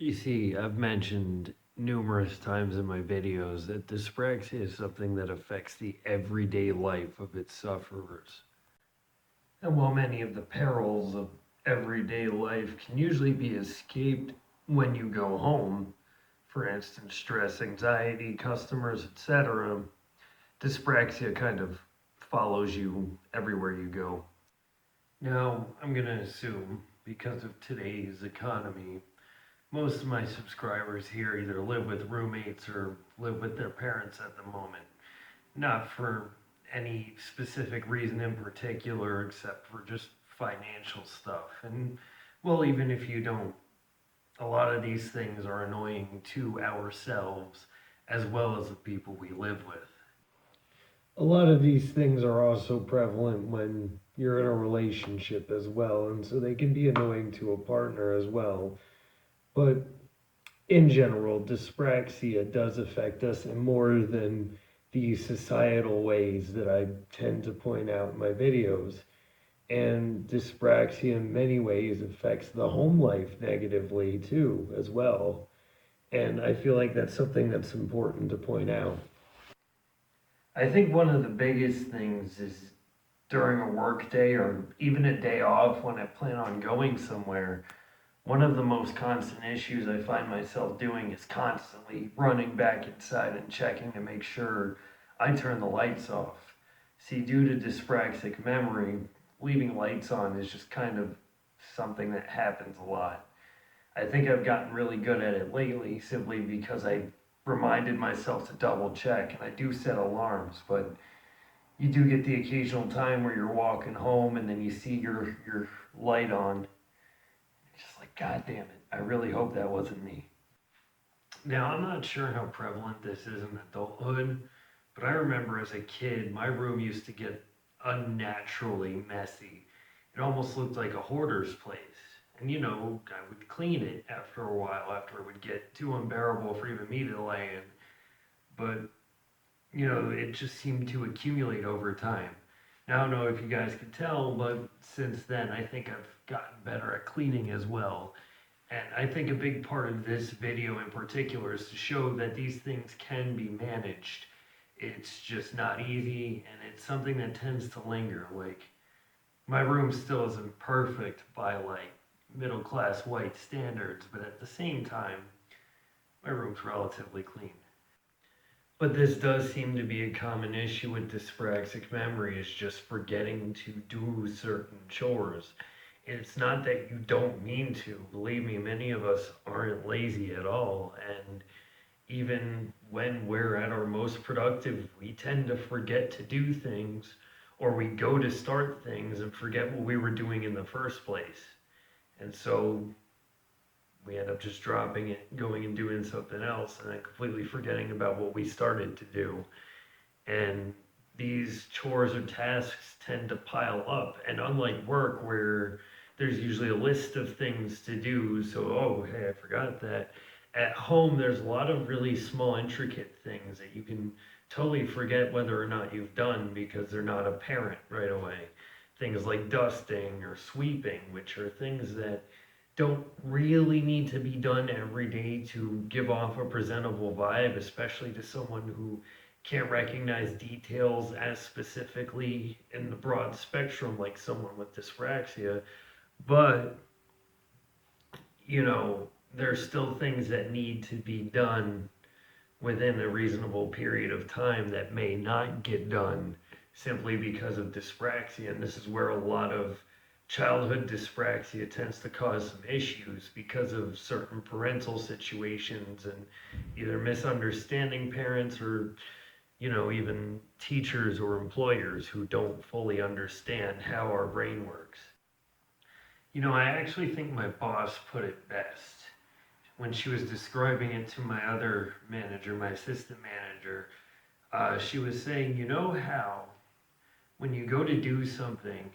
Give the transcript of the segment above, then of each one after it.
You see, I've mentioned numerous times in my videos that dyspraxia is something that affects the everyday life of its sufferers. And while many of the perils of everyday life can usually be escaped when you go home, for instance, stress, anxiety, customers, etc., dyspraxia kind of follows you everywhere you go. Now, I'm going to assume, because of today's economy, most of my subscribers here either live with roommates or live with their parents at the moment. Not for any specific reason in particular, except for just financial stuff. And, well, even if you don't, a lot of these things are annoying to ourselves as well as the people we live with. A lot of these things are also prevalent when you're in a relationship as well, and so they can be annoying to a partner as well. But in general, dyspraxia does affect us in more than the societal ways that I tend to point out in my videos. And dyspraxia in many ways affects the home life negatively too, as well. And I feel like that's something that's important to point out. I think one of the biggest things is during a work day or even a day off when I plan on going somewhere, one of the most constant issues I find myself doing is constantly running back inside and checking to make sure I turn the lights off. See, due to dyspraxic memory, leaving lights on is just kind of something that happens a lot. I think I've gotten really good at it lately simply because I reminded myself to double check, and I do set alarms, but you do get the occasional time where you're walking home and then you see your light on. It's just like, God damn it, I really hope that wasn't me. Now, I'm not sure how prevalent this is in adulthood, but I remember as a kid, my room used to get unnaturally messy. It almost looked like a hoarder's place. And I would clean it after a while, after it would get too unbearable for even me to lay in. But, it just seemed to accumulate over time. Now, I don't know if you guys could tell, but since then, I think I've gotten better at cleaning as well. And I think a big part of this video in particular is to show that these things can be managed. It's just not easy, and it's something that tends to linger. Like, my room still isn't perfect by like middle class white standards, but at the same time, my room's relatively clean. But this does seem to be a common issue with dyspraxic memory, is just forgetting to do certain chores. It's not that you don't mean to. Believe me, many of us aren't lazy at all. And even when we're at our most productive, we tend to forget to do things, or we go to start things and forget what we were doing in the first place. And so we end up just dropping it, going and doing something else, and then completely forgetting about what we started to do. And these chores or tasks tend to pile up. And unlike work, where there's usually a list of things to do, so, oh, hey, I forgot that. At home, there's a lot of really small, intricate things that you can totally forget whether or not you've done because they're not apparent right away. Things like dusting or sweeping, which are things that don't really need to be done every day to give off a presentable vibe, especially to someone who can't recognize details as specifically in the broad spectrum like someone with dyspraxia. But, there's still things that need to be done within a reasonable period of time that may not get done simply because of dyspraxia. And this is where a lot of childhood dyspraxia tends to cause some issues because of certain parental situations and either misunderstanding parents or, even teachers or employers who don't fully understand how our brain works. I actually think my boss put it best when she was describing it to my other manager, my assistant manager. She was saying, how when you go to do something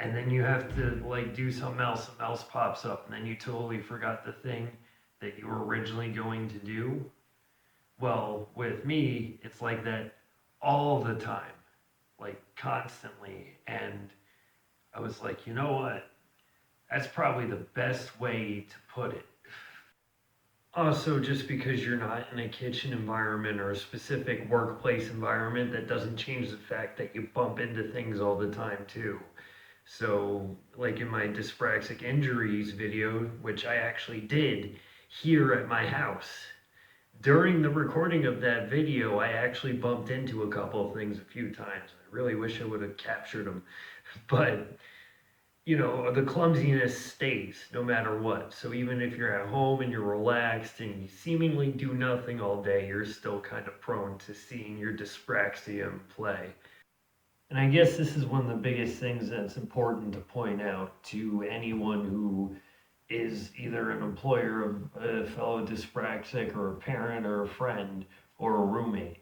and then you have to like do something else pops up, and then you totally forgot the thing that you were originally going to do. Well, with me, it's like that all the time, like constantly. And I was like, you know what? That's probably the best way to put it. Also, just because you're not in a kitchen environment or a specific workplace environment, that doesn't change the fact that you bump into things all the time too. So, like in my dyspraxic injuries video, which I actually did here at my house, during the recording of that video, I actually bumped into a couple of things a few times. I really wish I would have captured them, but the clumsiness stays no matter what. So even if you're at home and you're relaxed and you seemingly do nothing all day, you're still kind of prone to seeing your dyspraxia in play. And I guess this is one of the biggest things that's important to point out to anyone who is either an employer of a fellow dyspraxic or a parent or a friend or a roommate,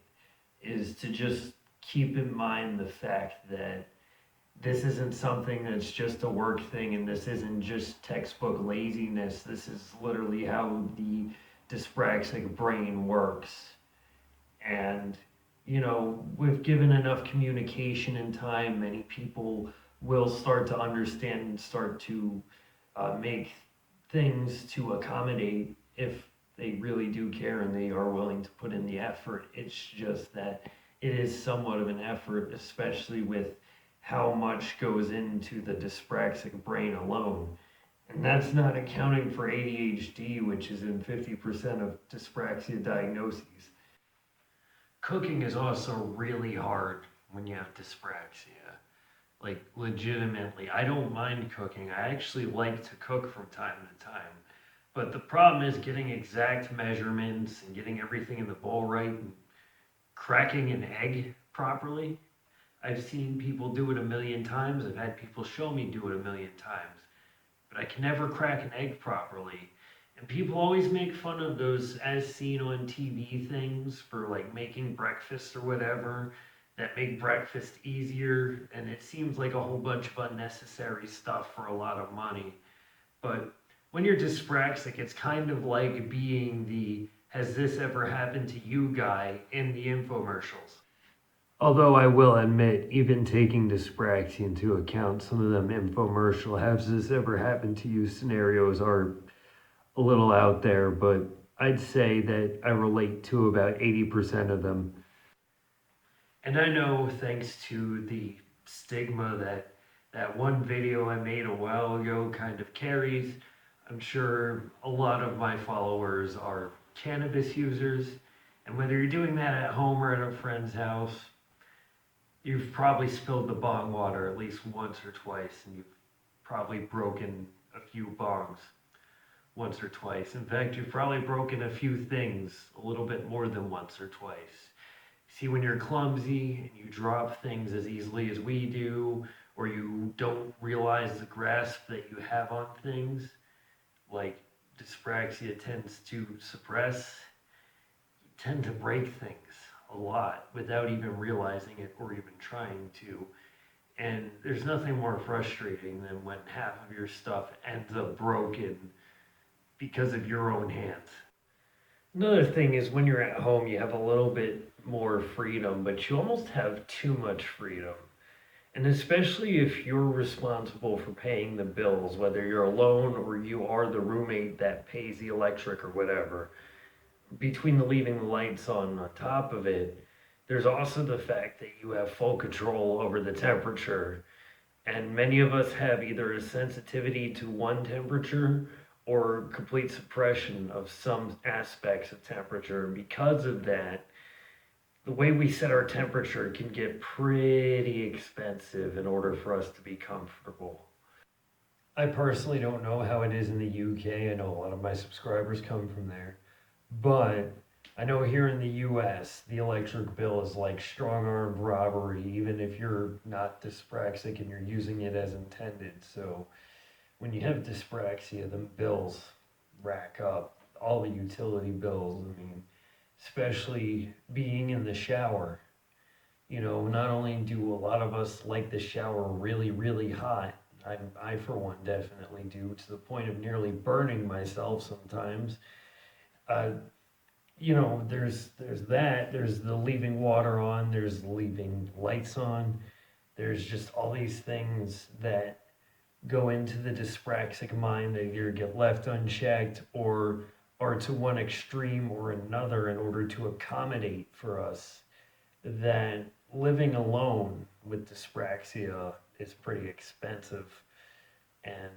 is to just keep in mind the fact that this isn't something that's just a work thing, and this isn't just textbook laziness. This is literally how the dyspraxic brain works. And, with given enough communication and time, many people will start to understand and start to make things to accommodate if they really do care and they are willing to put in the effort. It's just that it is somewhat of an effort, especially with how much goes into the dyspraxic brain alone. And that's not accounting for ADHD, which is in 50% of dyspraxia diagnoses. Cooking is also really hard when you have dyspraxia. Like, legitimately, I don't mind cooking. I actually like to cook from time to time. But the problem is getting exact measurements and getting everything in the bowl right and cracking an egg properly. I've seen people do it a million times. I've had people show me do it a million times. But I can never crack an egg properly. And people always make fun of those as seen on TV things for like making breakfast or whatever that make breakfast easier. And it seems like a whole bunch of unnecessary stuff for a lot of money. But when you're dyspraxic, it's kind of like being the "has this ever happened to you" guy in the infomercials. Although I will admit, even taking dyspraxia into account, some of them infomercial "has this ever happened to you" scenarios are a little out there, but I'd say that I relate to about 80% of them. And I know, thanks to the stigma that that one video I made a while ago kind of carries, I'm sure a lot of my followers are cannabis users. And whether you're doing that at home or at a friend's house, you've probably spilled the bong water at least once or twice, and you've probably broken a few bongs once or twice. In fact, you've probably broken a few things a little bit more than once or twice. See, when you're clumsy and you drop things as easily as we do, or you don't realize the grasp that you have on things, like dyspraxia tends to suppress, you tend to break things a lot without even realizing it or even trying to. And there's nothing more frustrating than when half of your stuff ends up broken because of your own hands. Another thing is when you're at home, you have a little bit more freedom, but you almost have too much freedom. And especially if you're responsible for paying the bills, whether you're alone or you are the roommate that pays the electric or whatever, between the leaving the lights on top of it, there's also the fact that you have full control over the temperature. And many of us have either a sensitivity to one temperature or complete suppression of some aspects of temperature. And because of that, the way we set our temperature can get pretty expensive in order for us to be comfortable. I personally don't know how it is in the UK. I know a lot of my subscribers come from there. But I know here in the US, the electric bill is like strong armed robbery, even if you're not dyspraxic and you're using it as intended. So when you have dyspraxia, the bills rack up, all the utility bills. I mean, especially being in the shower. Not only do a lot of us like the shower really, really hot, I for one definitely do, to the point of nearly burning myself sometimes. Uh, there's that. There's the leaving water on. There's leaving lights on. There's just all these things that go into the dyspraxic mind that either get left unchecked or are to one extreme or another in order to accommodate for us that living alone with dyspraxia is pretty expensive, and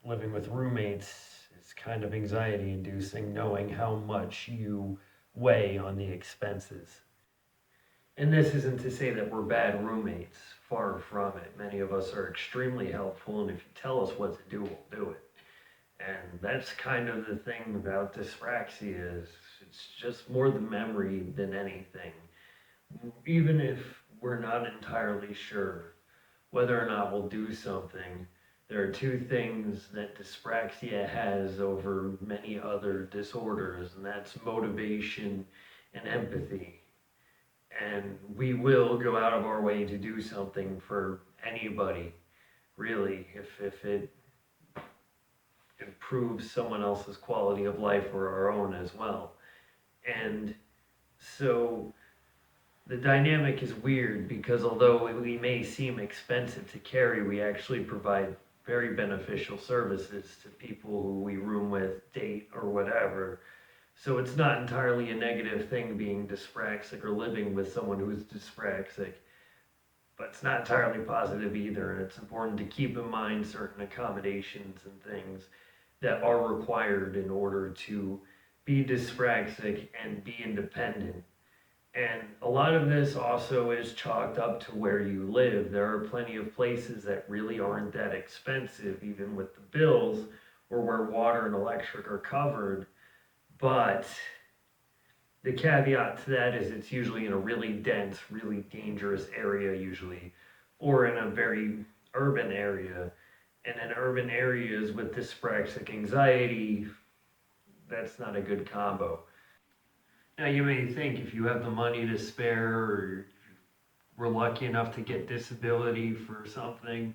living with roommates is kind of anxiety inducing, knowing how much you weigh on the expenses. And this isn't to say that we're bad roommates, far from it. Many of us are extremely helpful, and if you tell us what to do, we'll do it. And that's kind of the thing about dyspraxia is it's just more the memory than anything. Even if we're not entirely sure whether or not we'll do something, there are two things that dyspraxia has over many other disorders, and that's motivation and empathy. And we will go out of our way to do something for anybody, really, if it improves someone else's quality of life or our own as well. And so the dynamic is weird because although we may seem expensive to carry, we actually provide very beneficial services to people who we room with, date, or whatever. So it's not entirely a negative thing being dyspraxic or living with someone who's dyspraxic, but it's not entirely positive either. And it's important to keep in mind certain accommodations and things that are required in order to be dyspraxic and be independent. And a lot of this also is chalked up to where you live. There are plenty of places that really aren't that expensive, even with the bills, or where water and electric are covered. But the caveat to that is it's usually in a really dense, really dangerous area, usually, or in a very urban area. And in urban areas with dyspraxic anxiety, that's not a good combo. Now, you may think if you have the money to spare, or we're lucky enough to get disability for something,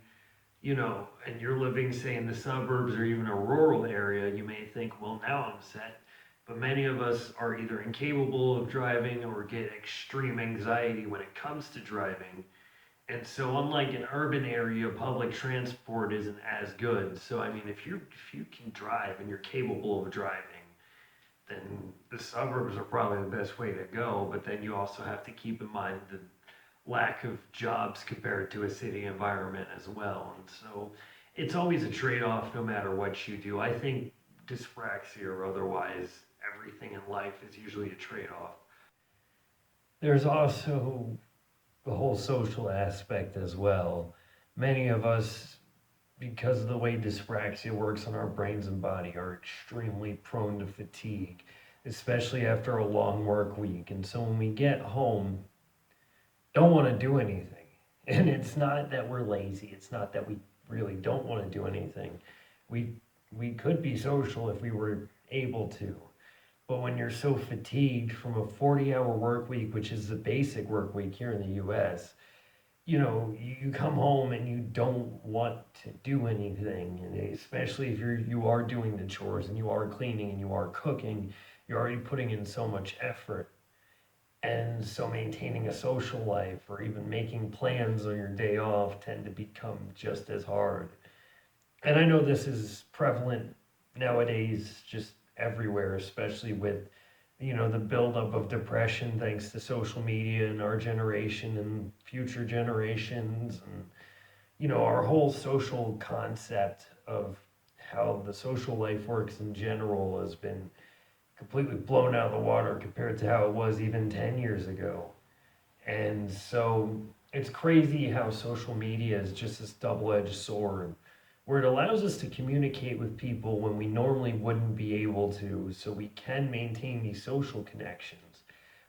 and you're living, say, in the suburbs or even a rural area, you may think, well, now I'm set. But many of us are either incapable of driving or get extreme anxiety when it comes to driving. And so, unlike an urban area, public transport isn't as good. So, I mean, if you can drive and you're capable of driving, then the suburbs are probably the best way to go. But then you also have to keep in mind the lack of jobs compared to a city environment as well. And so it's always a trade-off no matter what you do. I think dyspraxia or otherwise, everything in life is usually a trade-off. There's also the whole social aspect as well. Many of us, because of the way dyspraxia works on our brains and body, are extremely prone to fatigue, especially after a long work week. And so when we get home, don't want to do anything. And it's not that we're lazy. It's not that we really don't want to do anything. We we could be social if we were able to. But when you're so fatigued from a 40-hour work week, which is the basic work week here in the US, you come home and you don't want to do anything. And especially if you are doing the chores and you are cleaning and you are cooking, you're already putting in so much effort. And so maintaining a social life or even making plans on your day off tend to become just as hard. And I know this is prevalent nowadays just everywhere, especially with the buildup of depression thanks to social media and our generation and future generations, and our whole social concept of how the social life works in general has been completely blown out of the water compared to how it was even 10 years ago. And so it's crazy how social media is just this double-edged sword where it allows us to communicate with people when we normally wouldn't be able to, so we can maintain these social connections.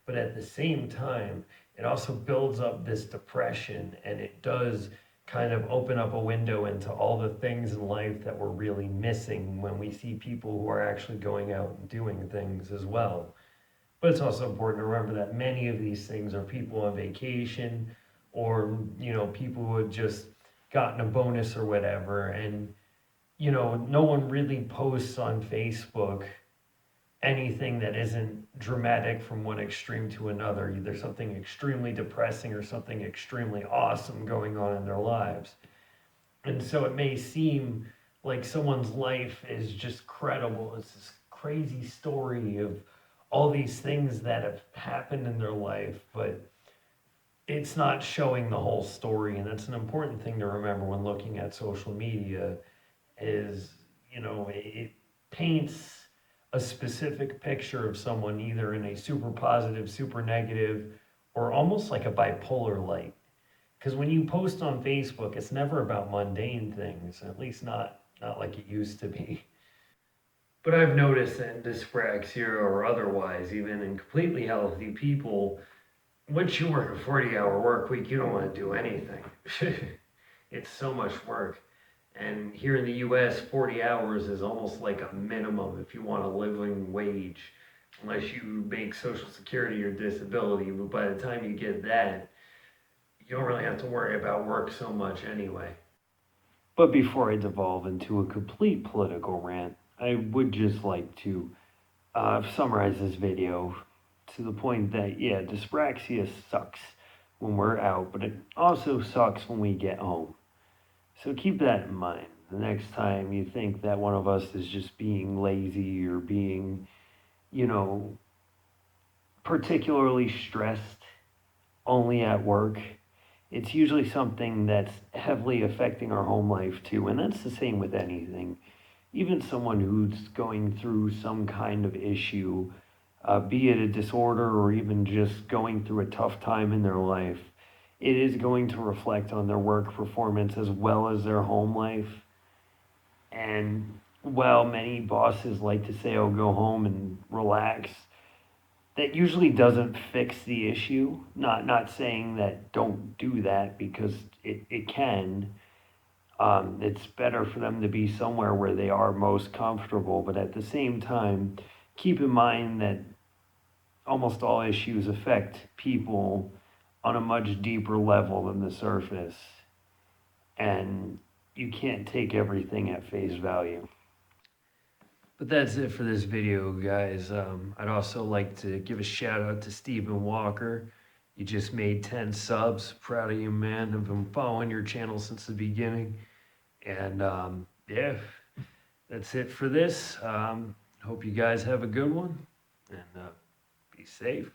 But at the same time, it also builds up this depression, and it does kind of open up a window into all the things in life that we're really missing when we see people who are actually going out and doing things as well. But it's also important to remember that many of these things are people on vacation, or people who have just gotten a bonus or whatever. And no one really posts on Facebook anything that isn't dramatic from one extreme to another, either something extremely depressing or something extremely awesome going on in their lives. And so it may seem like someone's life is just credible, it's this crazy story of all these things that have happened in their life, but it's not showing the whole story. And that's an important thing to remember when looking at social media is, it paints a specific picture of someone either in a super positive, super negative, or almost like a bipolar light. Because when you post on Facebook, it's never about mundane things, at least not like it used to be. But I've noticed that in dyspraxia or otherwise, even in completely healthy people, once you work a 40-hour work week, you don't want to do anything. It's so much work. And here in the US, 40 hours is almost like a minimum if you want a living wage, unless you make Social Security or disability. But by the time you get that, you don't really have to worry about work so much anyway. But before I devolve into a complete political rant, I would just like to summarize this video to the point that, yeah, dyspraxia sucks when we're out, but it also sucks when we get home. So keep that in mind. The next time you think that one of us is just being lazy or being, you know, particularly stressed only at work, it's usually something that's heavily affecting our home life too. And that's the same with anything. Even someone who's going through some kind of issue, be it a disorder or even just going through a tough time in their life, it is going to reflect on their work performance as well as their home life. And while many bosses like to say, oh, go home and relax, that usually doesn't fix the issue. Not saying that don't do that because it can. It's better for them to be somewhere where they are most comfortable, but at the same time, keep in mind that almost all issues affect people on a much deeper level than the surface, and you can't take everything at face value. But that's it for this video, guys. I'd also like to give a shout out to Stephen Walker. You just made 10 subs. Proud of you, man. I've been following your channel since the beginning. And yeah, that's it for this. Hope you guys have a good one and be safe.